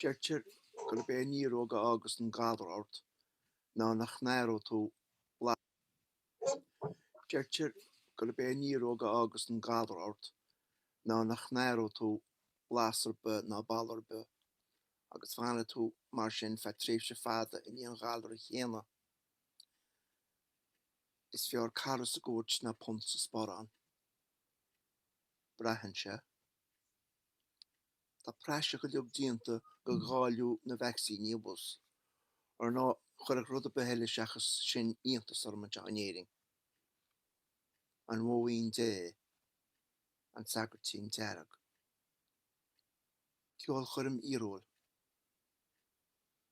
Deirtear go le bé níróga agus an gadarát ná nach náró tú lá. Deirtear go le bé níróga agus an gadarát ná nach náró tú blasar be ná ballar be, agus fanna tú mar sin fe tréimhse fada in íon gálar a chéana. Is fear caras a gúirt na punt sa sporán. Brehan se. Tá práise go leog dianta go gáiliú na vaccíní bus, ar ná chuir rud a behéile seachas sin íontas ar muid anéing. An mhóín dé, an sagartín dearag. Ceol chuirm íróil.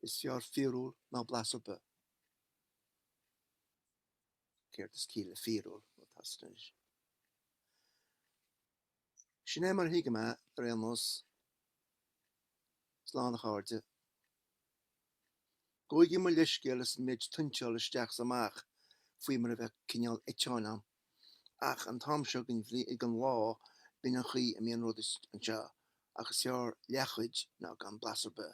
Is fear fíróil ná blasar be. Céirt is cíle fíróil nó tastais. Sin é mar hiige me ar éanos slánach áirde. Góigi mar leiscéal is méid tunseáil isteach amach faoi mar a bheith cineál eiteánam, ach an tamseo gin bhrí ag an lá bína chuí a mion rud is an seo, agus seár lechuid ná gan blasar be.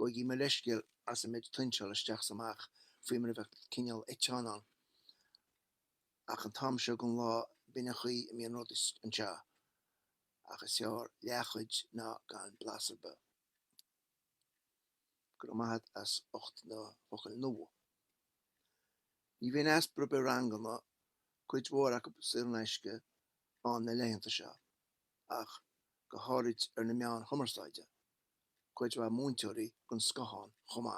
Góigi mar leiscéal as a méid tunseáil isteach amach faoi mar a bheith cineál eiteánam, ach an tamseo gan lá bína chuí a mion rud is an seo, agus seár lechuid ná gan blasar be. Gromad as 8 na focail nua. Ní bhíon aspa be ranganna chuid mhór ach ar an eisce an na léanta seo, ach go háirid ar na meán thomarsáide, chuid bheith múinteoirí gon scothán chomá.